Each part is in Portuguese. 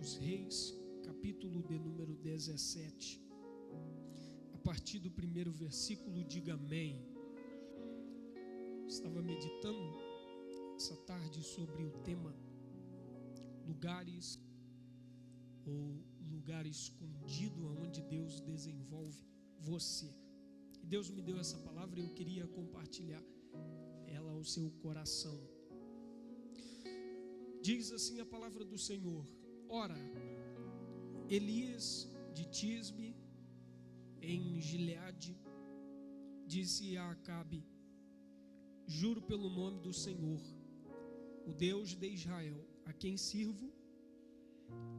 dos Reis, capítulo de número 17, a partir do primeiro versículo, diga amém. Estava meditando essa tarde sobre o tema lugares ou lugar escondido onde Deus desenvolve você. E Deus me deu essa palavra e eu queria compartilhar ela ao seu coração. Diz assim a palavra do Senhor: ora, Elias de Tisbe, em Gileade, disse a Acabe: juro pelo nome do Senhor, o Deus de Israel, a quem sirvo,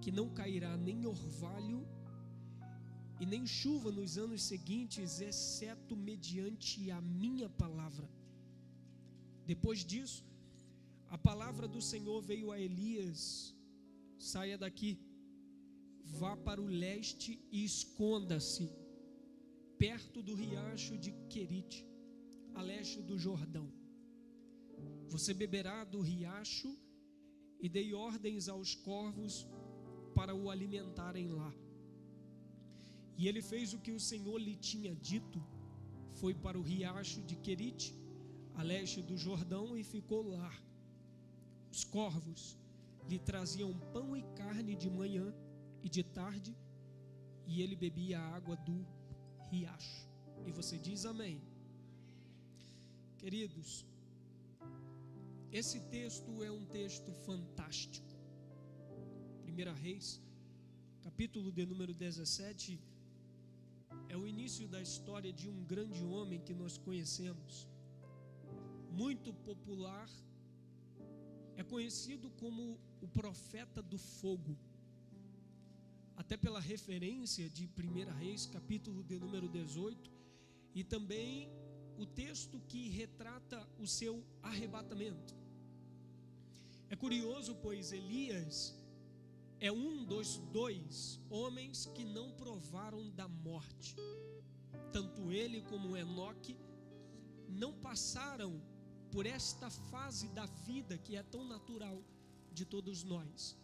que não cairá nem orvalho e nem chuva nos anos seguintes, exceto mediante a minha palavra. Depois disso, a palavra do Senhor veio a Elias: saia daqui, vá para o leste e esconda-se perto do riacho de Querite, a leste do Jordão. Você beberá do riacho, e dei ordens aos corvos para o alimentarem lá. E ele fez o que o Senhor lhe tinha dito, foi para o riacho de Querite, a leste do Jordão, e ficou lá. Os corvos lhe traziam pão e carne de manhã e de tarde, e ele bebia a água do riacho. E você diz amém? Queridos, esse texto é um texto fantástico. 1 Reis, capítulo de número 17, é o início da história de um grande homem que nós conhecemos, muito popular, é conhecido como o profeta do fogo, até pela referência de 1 Reis, capítulo de número 18, e também o texto que retrata o seu arrebatamento. É curioso, pois Elias é um dos dois homens que não provaram da morte. Tanto ele como Enoque não passaram por esta fase da vida que é tão natural de todos nós,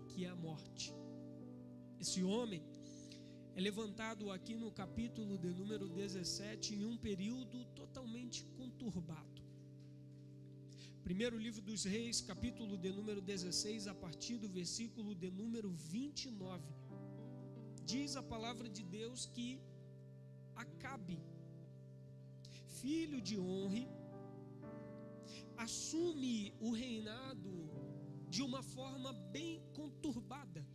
que é a morte. Esse homem é levantado aqui no capítulo de número 17 em um período totalmente conturbado. Primeiro livro dos Reis, capítulo de número 16, a partir do versículo de número 29, diz a palavra de Deus que Acabe, filho de Onri, assume o reinado de uma forma bem conturbada,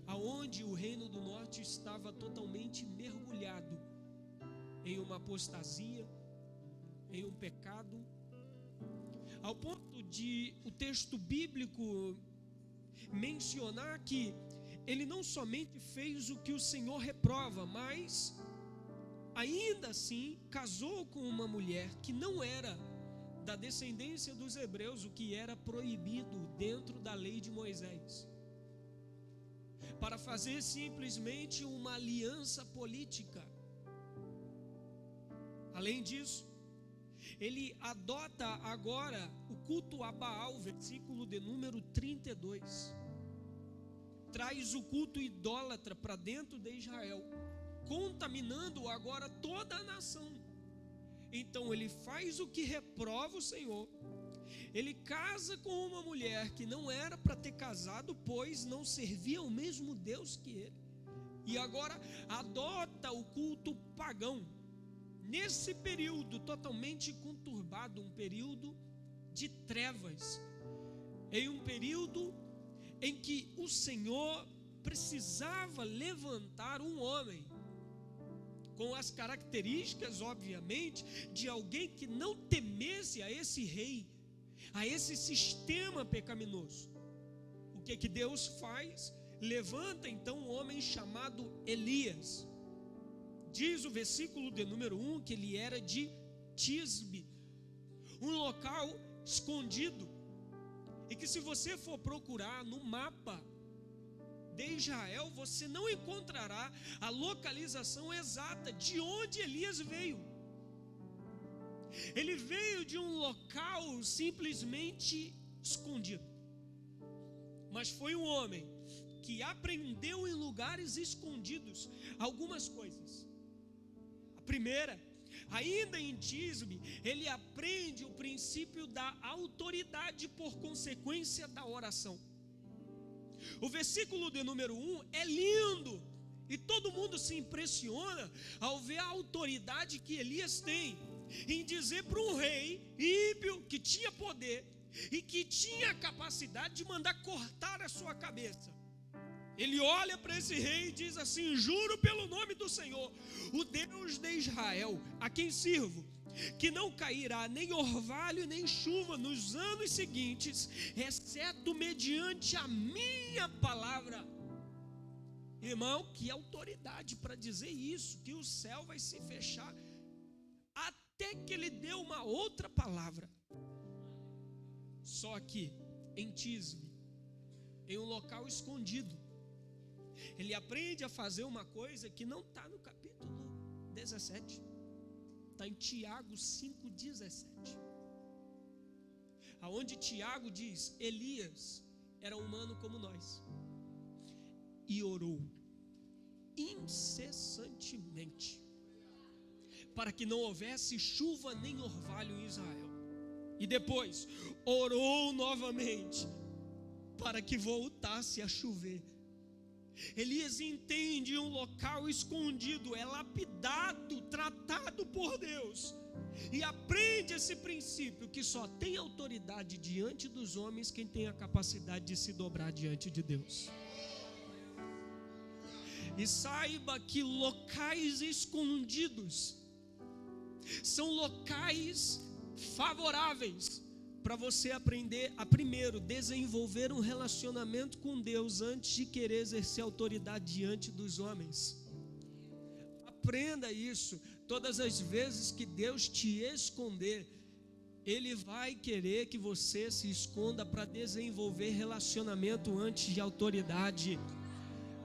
aonde o reino do norte estava totalmente mergulhado em uma apostasia, em um pecado, ao ponto de o texto bíblico mencionar que ele não somente fez o que o Senhor reprova, mas ainda assim casou com uma mulher que não era da descendência dos hebreus, o que era proibido dentro da lei de Moisés, para fazer simplesmente uma aliança política. Além disso, ele adota agora o culto a Baal, versículo de número 32. Traz o culto idólatra para dentro de Israel, contaminando agora toda a nação. Então ele faz o que reprova o Senhor. Ele casa com uma mulher que não era para ter casado, pois não servia ao mesmo Deus que ele. E agora adota o culto pagão. Nesse período totalmente conturbado, um período de trevas, em um período em que o Senhor precisava levantar um homem com as características, obviamente, de alguém que não temesse a esse rei, a esse sistema pecaminoso. O que Deus faz? Levanta então um homem chamado Elias. Diz o versículo de número 1 que ele era de Tisbe, um local escondido, e que se você for procurar no mapa de Israel, você não encontrará a localização exata de onde Elias veio. Ele veio de um local simplesmente escondido, mas foi um homem que aprendeu em lugares escondidos algumas coisas. A primeira, ainda em Tisbe, ele aprende o princípio da autoridade por consequência da oração. O versículo de número 1 é lindo, e todo mundo se impressiona ao ver a autoridade que Elias tem em dizer para um rei ímpio que tinha poder e que tinha a capacidade de mandar cortar a sua cabeça. Ele olha para esse rei e diz assim: juro pelo nome do Senhor, o Deus de Israel, a quem sirvo, que não cairá nem orvalho nem chuva nos anos seguintes, exceto mediante a minha palavra. Irmão, que autoridade para dizer isso, que o céu vai se fechar, até que ele deu uma outra palavra. Só que em Tisbe, em um local escondido, ele aprende a fazer uma coisa que não está no capítulo 17, está em Tiago 5,17, aonde Tiago diz: Elias era humano como nós e orou incessantemente para que não houvesse chuva nem orvalho em Israel. E depois orou novamente para que voltasse a chover. Elias entende um local escondido, é lapidado, tratado por Deus, e aprende esse princípio que só tem autoridade diante dos homens quem tem a capacidade de se dobrar diante de Deus. E saiba que locais escondidos são locais favoráveis para você aprender a, primeiro, desenvolver um relacionamento com Deus antes de querer exercer autoridade diante dos homens. Aprenda isso. Todas as vezes que Deus te esconder, Ele vai querer que você se esconda para desenvolver relacionamento antes de autoridade.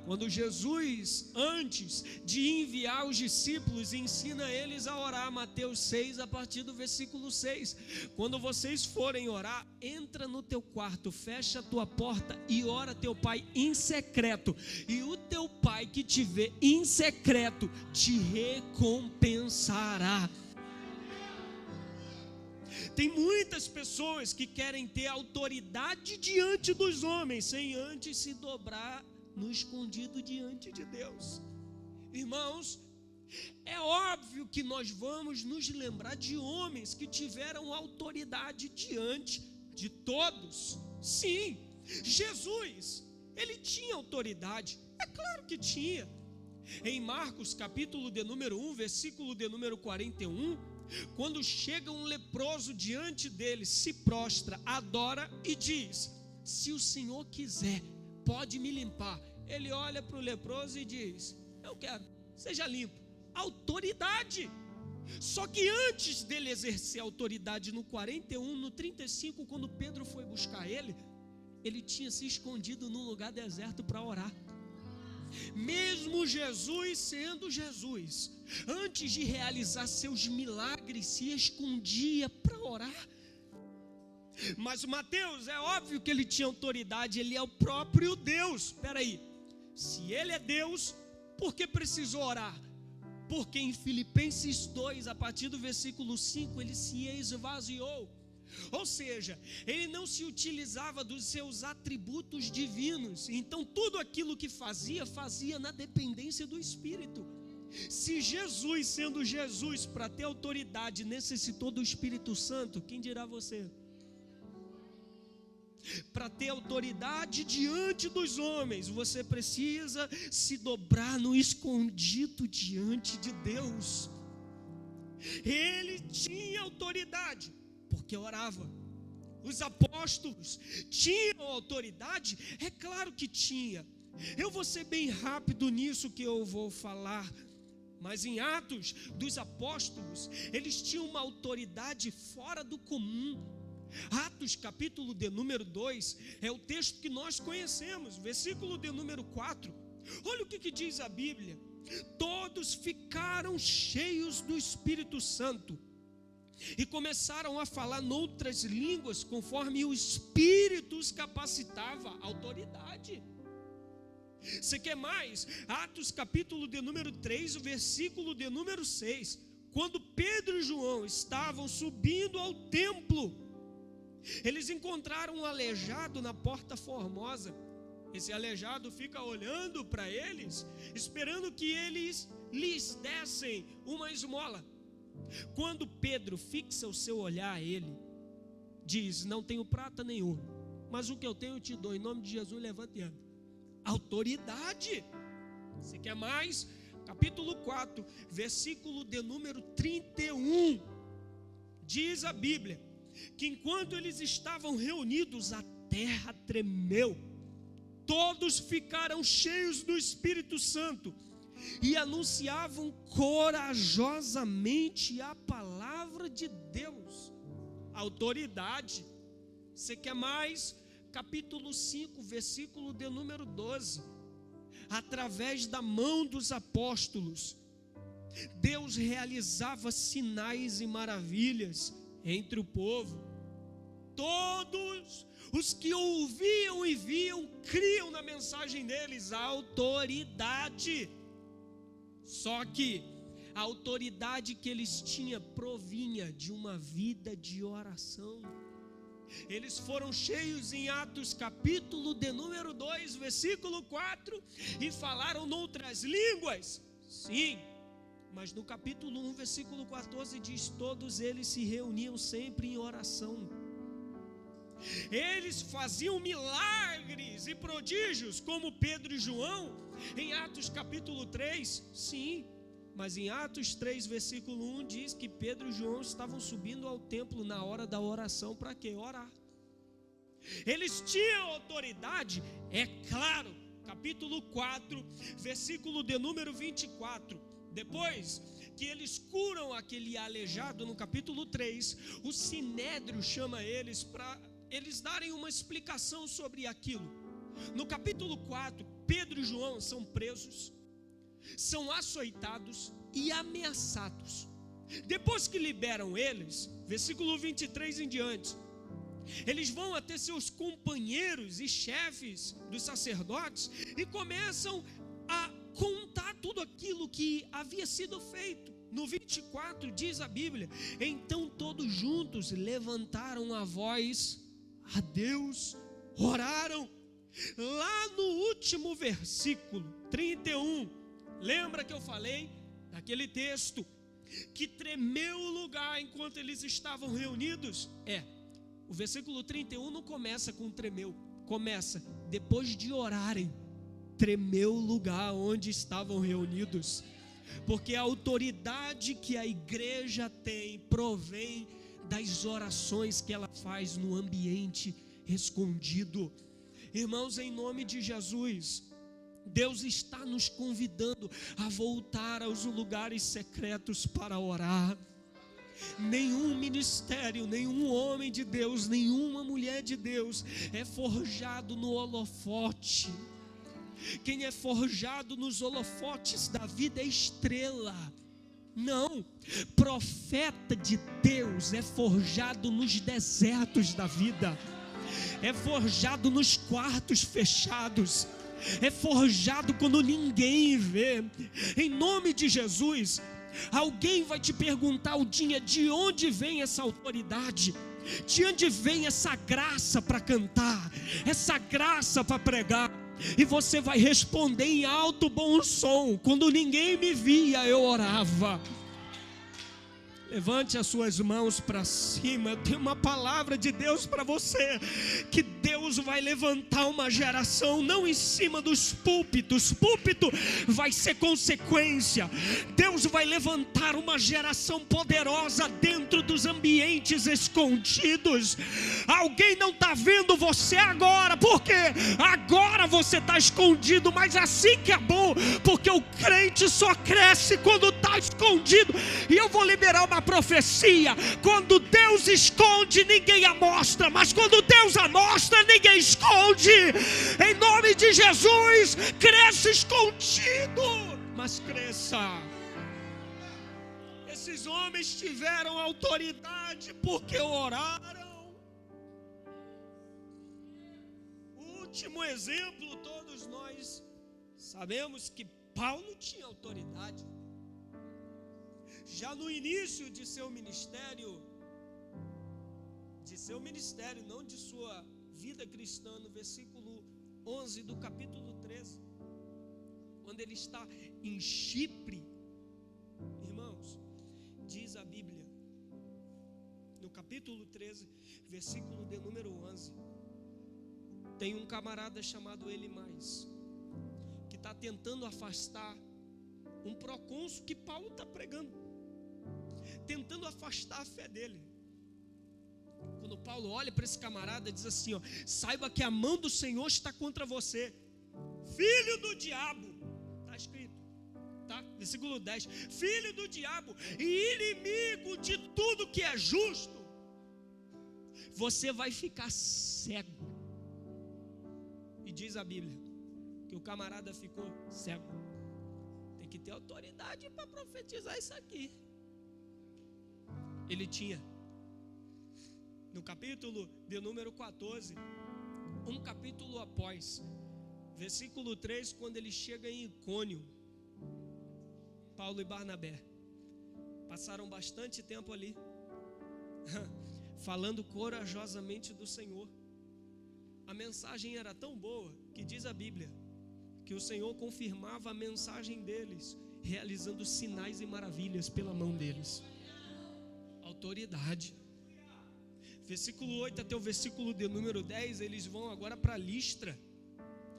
Quando Jesus, antes de enviar os discípulos, ensina eles a orar, Mateus 6, a partir do versículo 6. Quando vocês forem orar, entra no teu quarto, fecha a tua porta e ora teu pai em secreto. E o teu pai que te vê em secreto te recompensará. Tem muitas pessoas que querem ter autoridade diante dos homens, sem antes se dobrar no escondido diante de Deus. Irmãos, é óbvio que nós vamos nos lembrar de homens que tiveram autoridade diante de todos. Sim, Jesus, ele tinha autoridade, é claro que tinha. Em Marcos capítulo de número 1, versículo de número 41, quando chega um leproso diante dele, se prostra, adora e diz: se o Senhor quiser, pode me limpar. Ele olha para o leproso e diz: eu quero, seja limpo. Autoridade. Só que antes dele exercer autoridade, no 41, no 35, quando Pedro foi buscar ele tinha se escondido num lugar deserto para orar. Mesmo Jesus sendo Jesus, antes de realizar seus milagres, se escondia para orar. Mas o Mateus, é óbvio que ele tinha autoridade, ele é o próprio Deus. Espera aí, se ele é Deus, por que precisou orar? Porque em Filipenses 2, a partir do versículo 5, ele se esvaziou. Ou seja, ele não se utilizava dos seus atributos divinos. Então tudo aquilo que fazia na dependência do Espírito. Se Jesus, sendo Jesus, para ter autoridade, necessitou do Espírito Santo, quem dirá você? Para ter autoridade diante dos homens, você precisa se dobrar no escondido diante de Deus. Ele tinha autoridade porque orava. Os apóstolos tinham autoridade? É claro que tinha. Eu vou ser bem rápido nisso que eu vou falar, mas em Atos dos Apóstolos, eles tinham uma autoridade fora do comum. Atos capítulo de número 2 é o texto que nós conhecemos, versículo de número 4. Olha o que diz a Bíblia: todos ficaram cheios do Espírito Santo e começaram a falar noutras línguas, conforme o Espírito os capacitava. Autoridade. Você quer mais? Atos capítulo de número 3, o versículo de número 6. Quando Pedro e João estavam subindo ao templo, eles encontraram um aleijado na porta formosa. Esse aleijado fica olhando para eles, esperando que eles lhes dessem uma esmola. Quando Pedro fixa o seu olhar a ele, diz: não tenho prata nem ouro, mas o que eu tenho eu te dou, em nome de Jesus levanta e anda. Autoridade. Você quer mais? Capítulo 4, versículo de número 31, diz a Bíblia que enquanto eles estavam reunidos, a terra tremeu, todos ficaram cheios do Espírito Santo e anunciavam corajosamente a palavra de Deus. Autoridade. Você quer mais? Capítulo 5, versículo de número 12. Através da mão dos apóstolos, Deus realizava sinais e maravilhas entre o povo. Todos os que ouviam e viam, criam na mensagem deles. Autoridade. Só que a autoridade que eles tinham provinha de uma vida de oração. Eles foram cheios em Atos capítulo de número 2, versículo 4, e falaram noutras línguas. Sim, mas no capítulo 1, versículo 14 diz: todos eles se reuniam sempre em oração. Eles faziam milagres e prodígios como Pedro e João em Atos capítulo 3, sim. Mas em Atos 3, versículo 1 diz que Pedro e João estavam subindo ao templo na hora da oração. Para quê? Orar. Eles tinham autoridade, é claro. Capítulo 4, versículo de número 24. Depois que eles curam aquele aleijado no capítulo 3, o Sinédrio chama eles para eles darem uma explicação sobre aquilo. No capítulo 4, Pedro e João são presos, são açoitados e ameaçados. Depois que liberam eles, versículo 23 em diante, eles vão até seus companheiros e chefes dos sacerdotes e começam a contar tudo aquilo que havia sido feito. No 24 diz a Bíblia: então todos juntos levantaram a voz a Deus, oraram. Lá no último versículo 31, lembra que eu falei naquele texto que tremeu o lugar enquanto eles estavam reunidos? O versículo 31 não começa com tremeu, começa depois de orarem, tremeu o lugar onde estavam reunidos, porque a autoridade que a igreja tem provém das orações que ela faz no ambiente escondido. Irmãos, em nome de Jesus, Deus está nos convidando a voltar aos lugares secretos para orar. Nenhum ministério, nenhum homem de Deus, nenhuma mulher de Deus é forjado no holofote. Quem é forjado nos holofotes da vida é estrela. Não, profeta de Deus é forjado nos desertos da vida, é forjado nos quartos fechados, é forjado quando ninguém vê. Em nome de Jesus, alguém vai te perguntar um dia: de onde vem essa autoridade? De onde vem essa graça para cantar, essa graça para pregar? E você vai responder em alto bom som: quando ninguém me via, eu orava. Levante as suas mãos para cima. Eu tenho uma palavra de Deus para você, que Deus vai levantar uma geração não em cima dos púlpitos. Púlpito vai ser consequência. Deus vai levantar uma geração poderosa dentro dos ambientes escondidos. Alguém não está vendo você agora, porque agora você está escondido, mas assim que é bom, porque o crente só cresce quando está escondido. E eu vou liberar uma profecia: quando Deus esconde, ninguém amostra, mas quando Deus amostra, ninguém esconde. Em nome de Jesus, cresça escondido, mas cresça. Esses homens tiveram autoridade porque oraram. O último exemplo, todos nós sabemos que Paulo tinha autoridade. Já no início de seu ministério, não de sua vida cristã, no versículo 11 do capítulo 13, quando ele está em Chipre, irmãos, diz a Bíblia, no capítulo 13, versículo de número 11, tem um camarada chamado Elimais, que está tentando afastar um procônsul que Paulo está pregando, tentando afastar a fé dele. Quando Paulo olha para esse camarada, diz assim, ó: saiba que a mão do Senhor está contra você, filho do diabo. Está escrito, tá? Versículo 10: filho do diabo e inimigo de tudo que é justo, você vai ficar cego. E diz a Bíblia que o camarada ficou cego. Tem que ter autoridade para profetizar isso aqui. Ele tinha. No capítulo de número 14, um capítulo após, versículo 3, quando ele chega em Icônio, Paulo e Barnabé passaram bastante tempo ali, falando corajosamente do Senhor. A mensagem era tão boa que diz a Bíblia que o Senhor confirmava a mensagem deles, realizando sinais e maravilhas pela mão deles. Autoridade. Versículo 8 até o versículo de número 10, eles vão agora para Listra.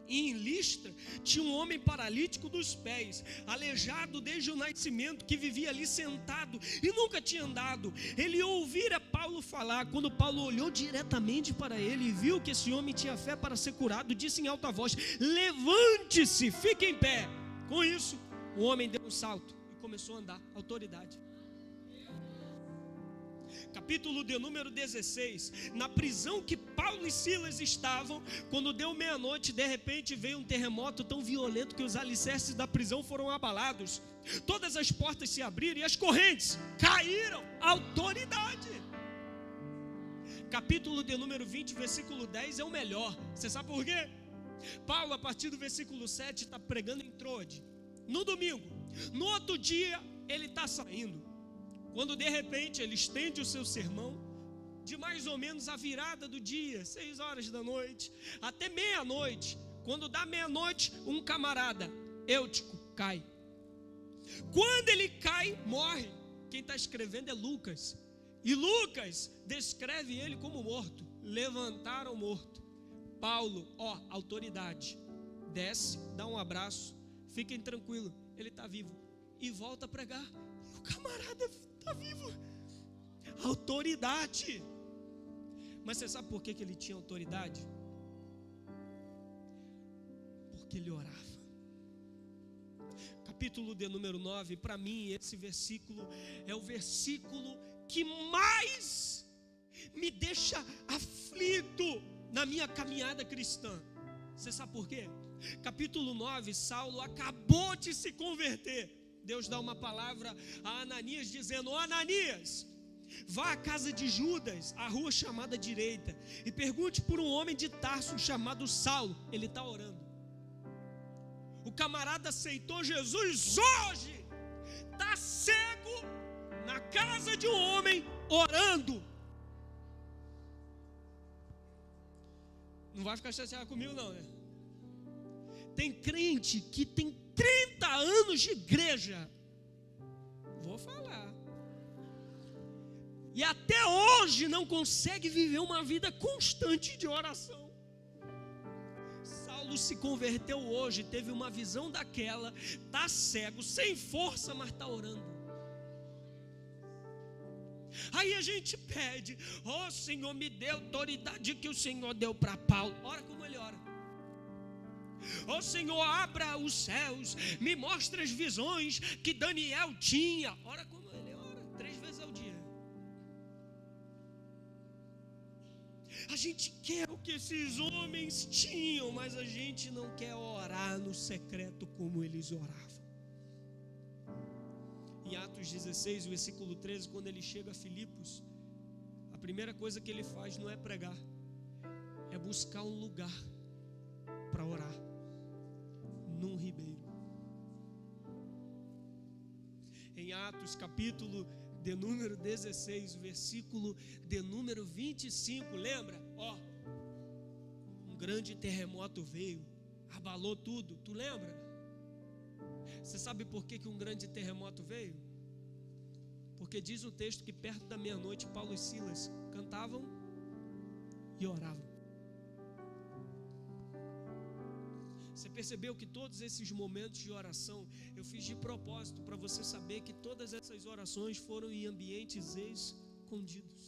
E em Listra tinha um homem paralítico dos pés, aleijado desde o nascimento, que vivia ali sentado e nunca tinha andado. Ele ouvira Paulo falar. Quando Paulo olhou diretamente para ele e viu que esse homem tinha fé para ser curado, disse em alta voz: levante-se, fique em pé. Com isso, o homem deu um salto e começou a andar. Autoridade. Capítulo de número 16, na prisão que Paulo e Silas estavam, quando deu meia-noite, de repente veio um terremoto tão violento que os alicerces da prisão foram abalados, todas as portas se abriram e as correntes caíram. Autoridade. Capítulo de número 20, versículo 10 é o melhor. Você sabe por quê? Paulo, a partir do versículo 7, está pregando em Troade, no domingo. No outro dia ele está saindo, quando de repente ele estende o seu sermão, de mais ou menos a virada do dia, 6 horas da noite, até meia-noite. Quando dá meia-noite, um camarada, Eutico, cai. Quando ele cai, morre. Quem está escrevendo é Lucas. E Lucas descreve ele como morto. Levantaram o morto. Paulo, autoridade, desce, dá um abraço, fiquem tranquilos, ele está vivo. E volta a pregar. E o camarada está vivo. Autoridade. Mas você sabe por que ele tinha autoridade? Porque ele orava. Capítulo de número 9, para mim esse versículo é o versículo que mais me deixa aflito na minha caminhada cristã. Você sabe por quê? Capítulo 9, Saulo acabou de se converter. Deus dá uma palavra a Ananias dizendo: ó Ananias, vá à casa de Judas, a rua chamada direita, e pergunte por um homem de Tarso chamado Saulo. Ele está orando. O camarada aceitou Jesus hoje, está cego na casa de um homem orando. Não vai ficar chateado comigo não, né? Tem crente que tem 30 anos de igreja, vou falar, e até hoje não consegue viver uma vida constante de oração. Saulo se converteu hoje, teve uma visão daquela, está cego, sem força, mas está orando. Aí a gente pede: ó Senhor, me dê autoridade que o Senhor deu para Paulo. Ora como ele ora. Ó Senhor, abra os céus, me mostra as visões que Daniel tinha. Ora como ele ora, 3 vezes ao dia. A gente quer o que esses homens tinham, mas a gente não quer orar no secreto como eles oravam. E Em Atos 16, versículo 13, quando ele chega a Filipos, a primeira coisa que ele faz não é pregar, é buscar um lugar para orar, num ribeiro. Em Atos capítulo de número 16, versículo de número 25, lembra? Um grande terremoto veio, abalou tudo, tu lembra? Você sabe por que um grande terremoto veio? Porque diz o texto que perto da meia-noite Paulo e Silas cantavam e oravam. Você percebeu que todos esses momentos de oração eu fiz de propósito para você saber que todas essas orações foram em ambientes escondidos.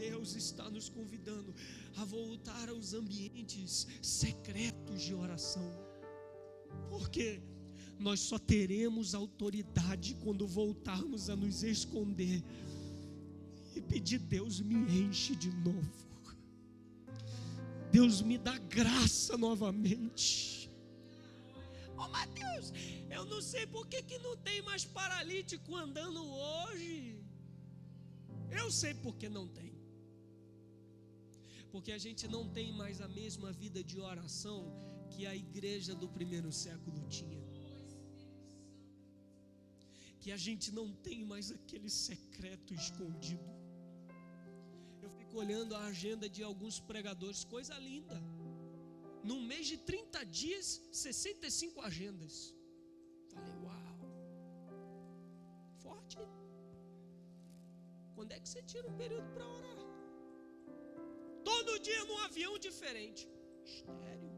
Deus está nos convidando a voltar aos ambientes secretos de oração. Por quê? Nós só teremos autoridade quando voltarmos a nos esconder e pedir: Deus, me enche de novo. Deus, me dá graça novamente. Mateus, eu não sei por que não tem mais paralítico andando hoje. Eu sei por que não tem. Porque a gente não tem mais a mesma vida de oração que a igreja do primeiro século tinha. Que a gente não tem mais aquele secreto escondido. Eu fico olhando a agenda de alguns pregadores, coisa linda. Num mês de 30 dias, 65 agendas. Falei, uau, forte. Quando é que você tira um período para orar? Todo dia num avião diferente. Mistério.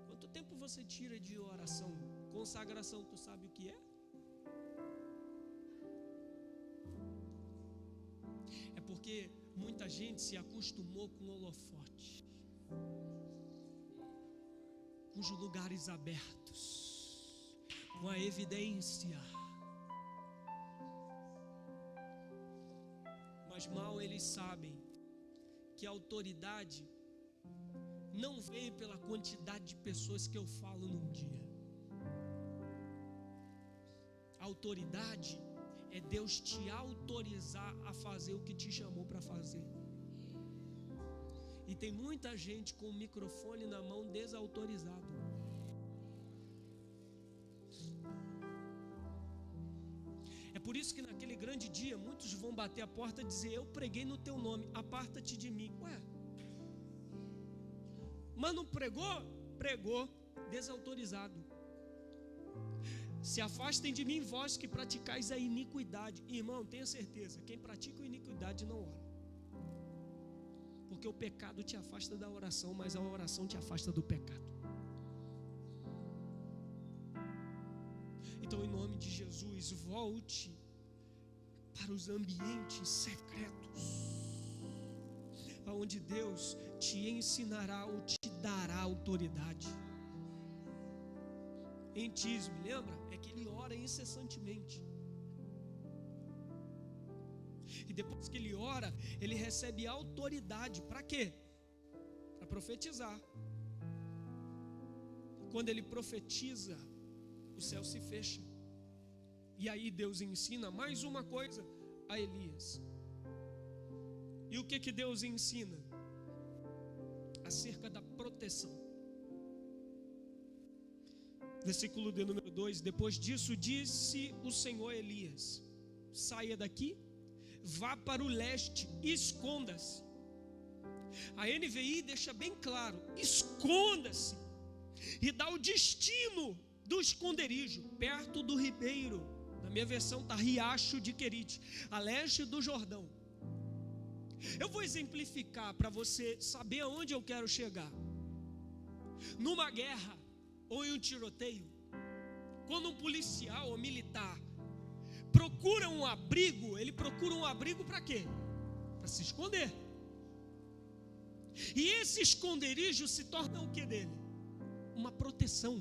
Quanto tempo você tira de oração? Consagração, tu sabe o que é? É porque muita gente se acostumou com holofote, com os lugares abertos, com a evidência. Mas mal eles sabem que a autoridade não vem pela quantidade de pessoas que eu falo num dia. A autoridade é Deus te autorizar a fazer o que te chamou para fazer. E tem muita gente com o microfone na mão desautorizado. É por isso que naquele grande dia muitos vão bater a porta e dizer: eu preguei no teu nome, aparta-te de mim. Ué, mas não pregou? Pregou, desautorizado. Se afastem de mim, vós que praticais a iniquidade. Irmão, tenha certeza, quem pratica a iniquidade não ora. Porque o pecado te afasta da oração, mas a oração te afasta do pecado. Então, em nome de Jesus, volte para os ambientes secretos, onde Deus te ensinará ou te dará autoridade. Em Tisme, lembra? É que ele ora incessantemente. E depois que ele ora, ele recebe autoridade. Para quê? Para profetizar. Quando ele profetiza, o céu se fecha. E aí Deus ensina mais uma coisa a Elias. E o que Deus ensina? Acerca da proteção. Versículo de número 2: depois disso disse o Senhor a Elias: saia daqui, vá para o leste, esconda-se. A NVI deixa bem claro: esconda-se, e dá o destino do esconderijo, perto do ribeiro. Na minha versão está Riacho de Querite, a leste do Jordão. Eu vou exemplificar para você saber aonde eu quero chegar. Numa guerra ou em um tiroteio, quando um policial ou militar procura um abrigo, ele procura um abrigo para quê? Para se esconder. E esse esconderijo se torna o que dele? Uma proteção.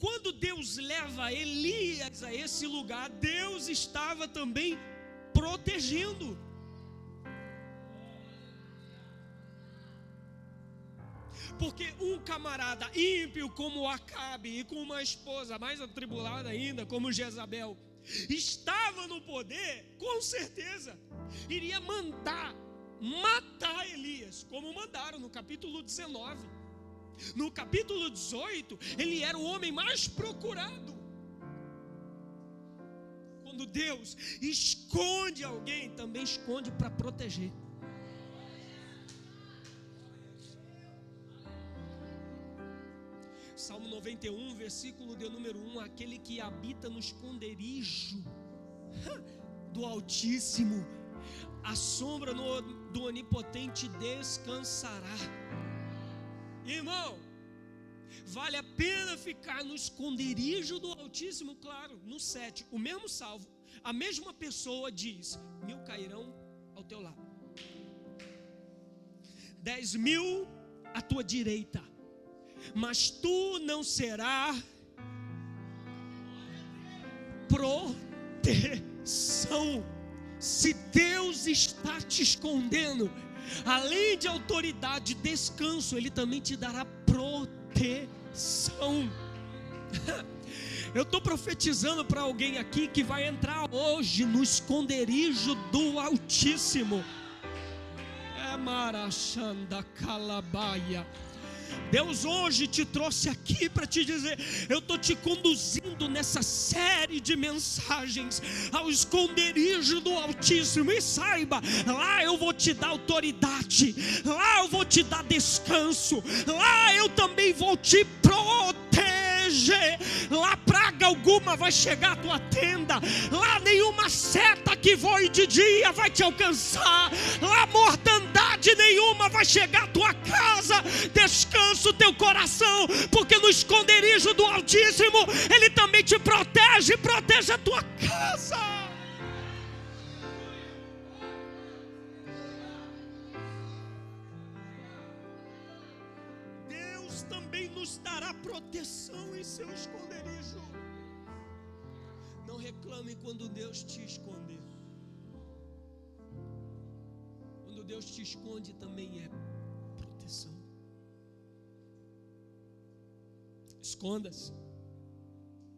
Quando Deus leva Elias a esse lugar, Deus estava também protegendo. Porque um camarada ímpio como Acabe e com uma esposa mais atribulada ainda como Jezabel estava no poder, com certeza iria matar Elias, como mandaram no capítulo 19. No capítulo 18, ele era o homem mais procurado. Quando Deus esconde alguém, também esconde para proteger. Salmo 91, versículo de número 1: aquele que habita no esconderijo do Altíssimo, a sombra do Onipotente descansará. Irmão, vale a pena ficar no esconderijo do Altíssimo. Claro, no 7, o mesmo salvo, a mesma pessoa diz: 1000 cairão ao teu lado, 10.000 à tua direita, mas tu não serás proteção. Se Deus está te escondendo, além de autoridade, descanso, Ele também te dará proteção. Eu estou profetizando para alguém aqui que vai entrar hoje no esconderijo do Altíssimo. É Marachanda Calabaia. Deus hoje te trouxe aqui para te dizer: eu estou te conduzindo nessa série de mensagens ao esconderijo do Altíssimo. E saiba, lá eu vou te dar autoridade, lá eu vou te dar descanso, lá eu também vou te proteger. Lá praga alguma vai chegar à tua tenda, lá nenhuma seta que voe de dia vai te alcançar, lá mortandade nenhuma vai chegar à tua casa. Descansa o teu coração, porque no esconderijo do Altíssimo Ele também te protege, protege a tua casa. Deus também nos dará proteção em seu esconderijo. Não reclame quando Deus te esconder. Quando Deus te esconde também é proteção. Esconda-se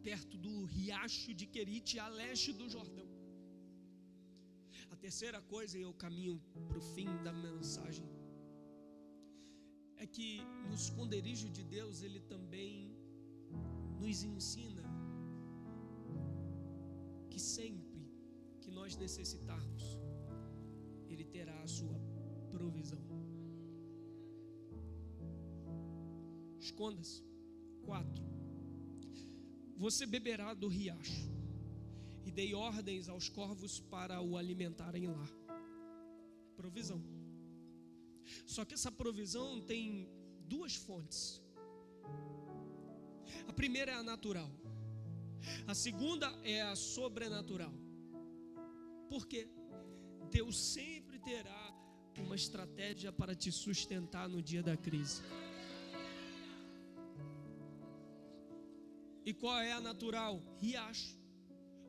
perto do riacho de Querite, a leste do Jordão. A terceira coisa, e eu caminho para o fim da mensagem, é que no esconderijo de Deus Ele também nos ensina que sempre que nós necessitarmos, Ele terá a sua provisão. Esconda-se. 4. Você beberá do riacho, e dei ordens aos corvos para o alimentarem lá. Provisão. Só que essa provisão tem duas fontes. A primeira é a natural, a segunda é a sobrenatural. Por quê? Deus sempre terá uma estratégia para te sustentar no dia da crise. E qual é a natural? Riacho.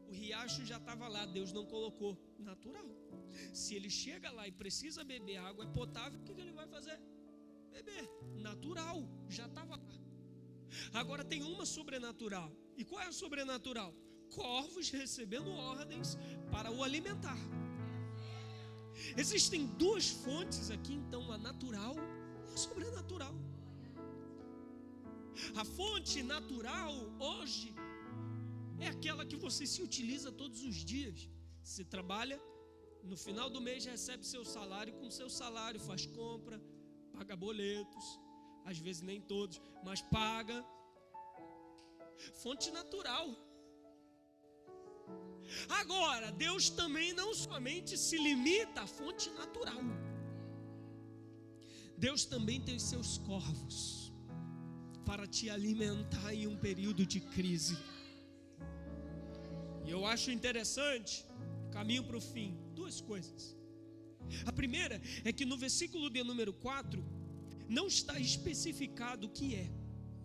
O riacho já estava lá, Deus não colocou. Natural. Se ele chega lá e precisa beber água é potável, o que ele vai fazer? Beber. Natural, já estava lá. Agora tem uma sobrenatural. E qual é a sobrenatural? Corvos recebendo ordens para o alimentar. Existem duas fontes aqui, então, a natural e a sobrenatural. A fonte natural hoje é aquela que você se utiliza todos os dias. Você trabalha, no final do mês recebe seu salário, com seu salário faz compra, paga boletos, às vezes nem todos, mas paga. Fonte natural. Agora, Deus também não somente se limita à fonte natural. Deus também tem os seus corvos para te alimentar em um período de crise. E eu acho interessante, caminho para o fim, duas coisas. A primeira é que no versículo de número 4 não está especificado o que é.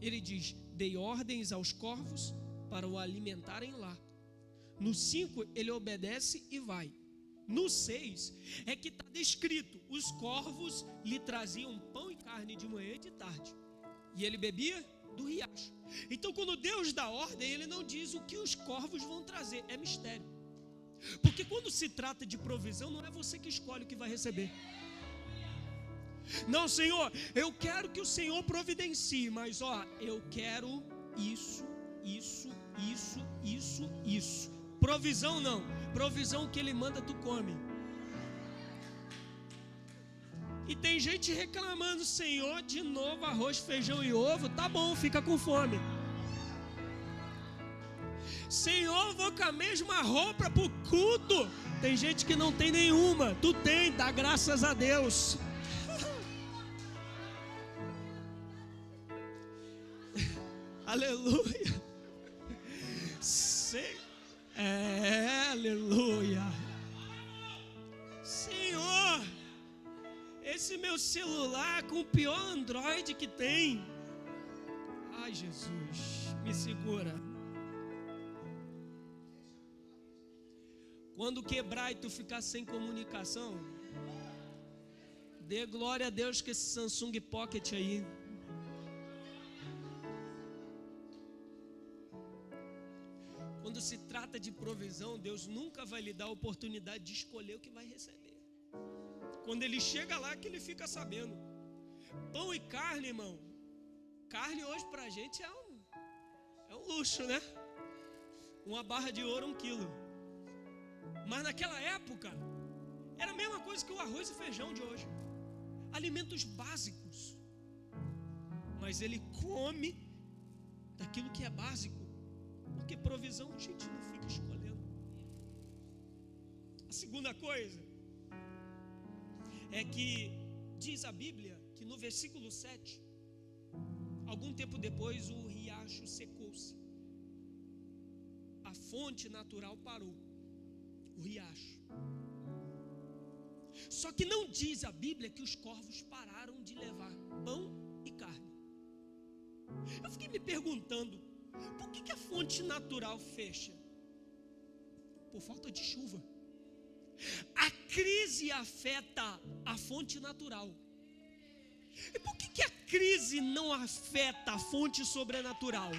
Ele diz: dei ordens aos corvos para o alimentarem lá. No 5 ele obedece e vai. no 6, é que está descrito: os corvos lhe traziam pão e carne de manhã e de tarde, e ele bebia do riacho. Então, quando Deus dá ordem, Ele não diz o que os corvos vão trazer, é mistério. Porque quando se trata de provisão, não é você que escolhe o que vai receber. Não, Senhor, eu quero que o Senhor providencie, mas eu quero isso. Provisão não, provisão que Ele manda tu come. E tem gente reclamando: Senhor, de novo arroz, feijão e ovo. Tá bom, fica com fome. Senhor, vou com a mesma roupa pro culto. Tem gente que não tem nenhuma. Tu tem, dá graças a Deus. Aleluia. Aleluia. Senhor, esse meu celular com o pior Android que tem. Ai, Jesus, me segura. Quando quebrar e tu ficar sem comunicação, dê glória a Deus que esse Samsung Pocket aí. Quando se trata de provisão, Deus nunca vai lhe dar a oportunidade de escolher o que vai receber. Quando Ele chega lá, que Ele fica sabendo. Pão e carne, irmão. Carne hoje pra gente é um luxo, né? Uma barra de ouro, 1 quilo. Mas naquela época, era a mesma coisa que o arroz e feijão de hoje. Alimentos básicos. Mas Ele come daquilo que é básico. Porque provisão a gente não fica escolhendo. A segunda coisa é que diz a Bíblia que no versículo 7, algum tempo depois o riacho secou-se. A fonte natural parou. O riacho. Só que não diz a Bíblia que os corvos pararam de levar pão e carne. Eu fiquei me perguntando: por que a fonte natural fecha? Por falta de chuva. A crise afeta a fonte natural. E por que a crise não afeta a fonte sobrenatural?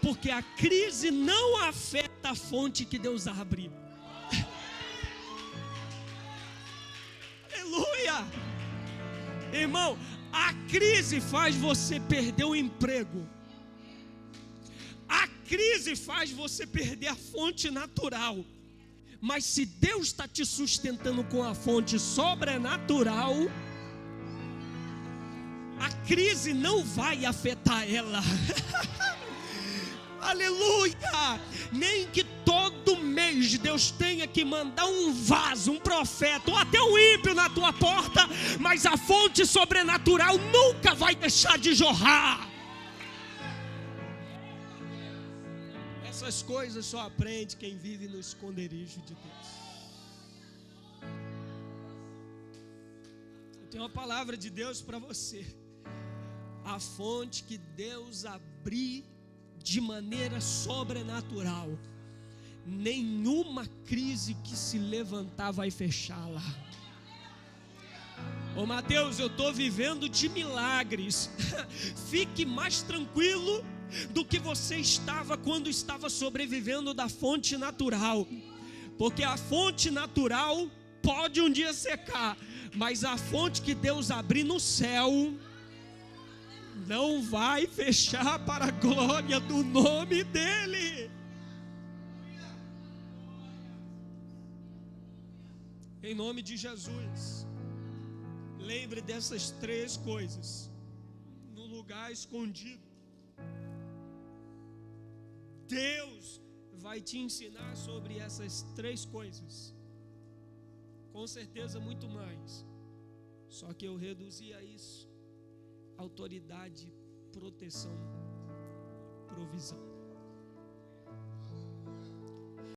Porque a crise não afeta a fonte que Deus abre. Aleluia! Irmão, a crise faz você perder o emprego. A crise faz você perder a fonte natural. Mas se Deus está te sustentando com a fonte sobrenatural, a crise não vai afetar ela. Aleluia! Nem que todo mês Deus tenha que mandar um vaso, um profeta ou até um ímpio na tua porta, mas a fonte sobrenatural nunca vai deixar de jorrar. Essas coisas só aprende quem vive no esconderijo de Deus. Eu tenho uma palavra de Deus para você. A fonte que Deus abrir de maneira sobrenatural, nenhuma crise que se levantar vai fechá-la. Ô Mateus, eu estou vivendo de milagres. Fique mais tranquilo do que você estava quando estava sobrevivendo da fonte natural. Porque a fonte natural pode um dia secar, mas a fonte que Deus abrir no céu não vai fechar para a glória do nome dEle. Em nome de Jesus, lembre dessas 3 coisas. No lugar escondido, Deus vai te ensinar sobre essas 3 coisas. Com certeza muito mais. Só que eu reduzi a isso: autoridade, proteção, provisão.